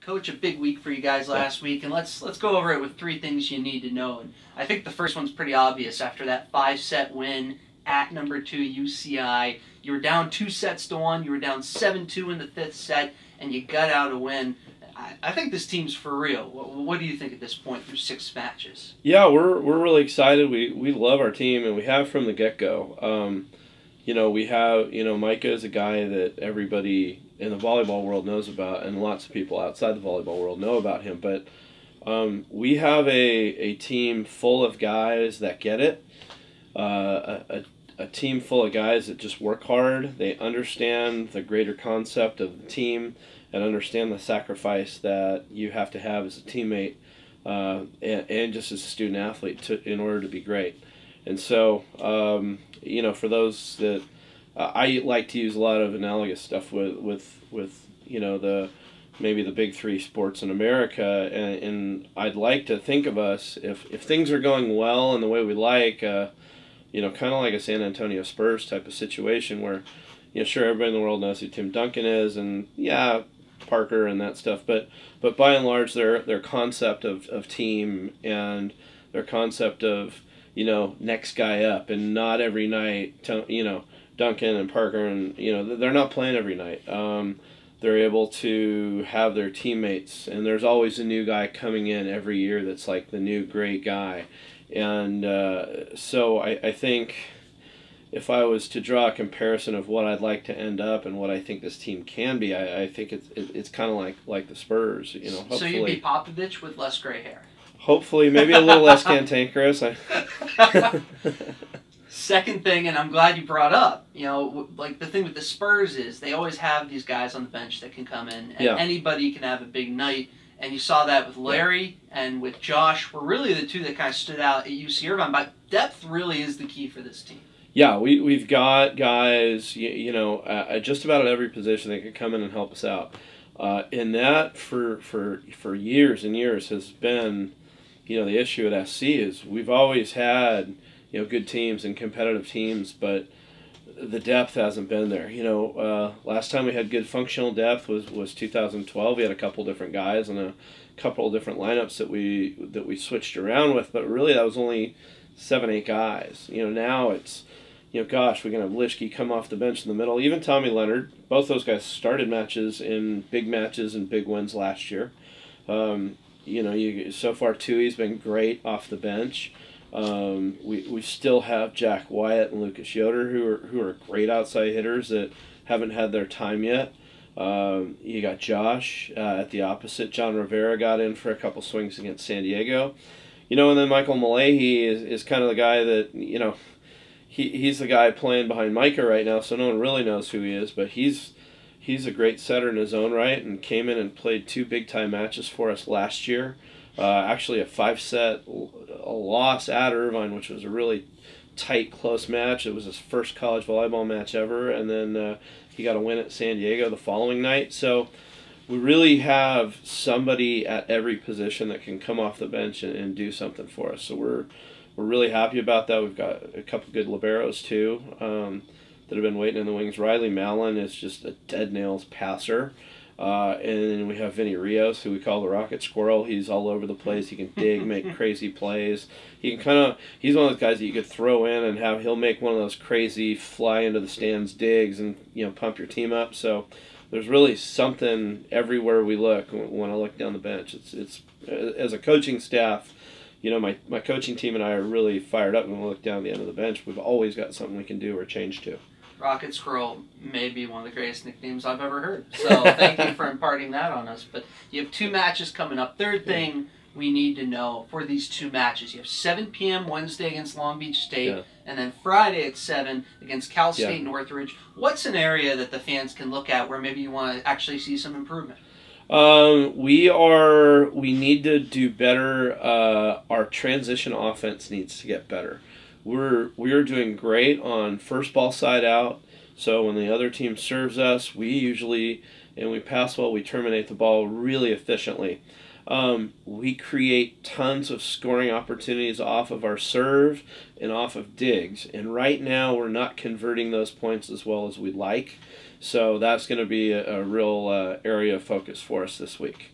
Coach, a big week for you guys last week, and let's go over it with 3 things you need to know. And I think the first one's pretty obvious. After that 5-set win at number 2 UCI, you were down 2-1. You were down 7-2 in the 5th set, and you got out a win. I think this team's for real. What do you think at this point through 6 matches? Yeah, we're really excited. We love our team, and we have from the get-go. We have, Micah is a guy that everybody in the volleyball world knows about, and lots of people outside the volleyball world know about him. But we have a team full of guys that get it, a team full of guys that just work hard. They understand the greater concept of the team and understand the sacrifice that you have to have as a teammate and just as a student athlete in order to be great. And so, for those that I like to use a lot of analogous stuff with maybe the big 3 sports in America, and I'd like to think of us if things are going well in the way we like, kind of like a San Antonio Spurs type of situation where, sure, everybody in the world knows who Tim Duncan is, and yeah, Parker and that stuff, but by and large, their concept of team and their concept of next guy up, and not every night, Duncan and Parker, and they're not playing every night. They're able to have their teammates, and there's always a new guy coming in every year that's like the new great guy. And so I think if I was to draw a comparison of what I'd like to end up and what I think this team can be, I think it's kind of like the Spurs. Hopefully. So you'd be Popovich with less gray hair. Hopefully, maybe a little less cantankerous. Second thing, and I'm glad you brought up, like the thing with the Spurs is they always have these guys on the bench that can come in, and anybody can have a big night. And you saw that with Larry and with Josh were really the 2 that kind of stood out at UC Irvine. But depth really is the key for this team. Yeah, we've got guys, just about at every position that can come in and help us out. And that for years and years has been, the issue at SC is we've always had, good teams and competitive teams, but the depth hasn't been there. Last time we had good functional depth was 2012. We had a couple different guys and a couple of different lineups that we switched around with, but really that was only 7-8 guys. Now it's, gosh, we can have Lischke come off the bench in the middle. Even Tommy Leonard, both those guys started matches and big wins last year. So far Tui's been great off the bench. We still have Jack Wyatt and Lucas Yoder who are great outside hitters that haven't had their time yet. You got Josh at the opposite. John Rivera got in for a couple swings against San Diego. And then Michael Malahy is kind of the guy that, he's the guy playing behind Micah right now, so no one really knows who he is, but he's a great setter in his own right and came in and played 2 big-time matches for us last year. Actually a 5-set loss at Irvine, which was a really tight, close match. It was his first college volleyball match ever, and then he got a win at San Diego the following night. So we really have somebody at every position that can come off the bench and do something for us. So we're really happy about that. We've got a couple good liberos too that have been waiting in the wings. Riley Mallon is just a dead nails passer. And then we have Vinny Rios, who we call the Rocket Squirrel. He's all over the place. He can dig, make crazy plays. He's one of those guys that you could throw in and he'll make one of those crazy fly into the stands digs and pump your team up. So there's really something everywhere we look when I look down the bench. It's as a coaching staff, my coaching team and I are really fired up when we look down the end of the bench. We've always got something we can do or change to. Rocket Squirrel may be one of the greatest nicknames I've ever heard. So thank you for imparting that on us. But you have 2 matches coming up. Third thing we need to know for these 2 matches. You have 7 p.m. Wednesday against Long Beach State, and then Friday at 7 against Cal State Northridge. What's an area that the fans can look at where maybe you want to actually see some improvement? We need to do better. Our transition offense needs to get better. We're doing great on first ball side out. So when the other team serves us, we pass well, we terminate the ball really efficiently. We create tons of scoring opportunities off of our serve and off of digs. And right now we're not converting those points as well as we'd like. So that's going to be a real area of focus for us this week.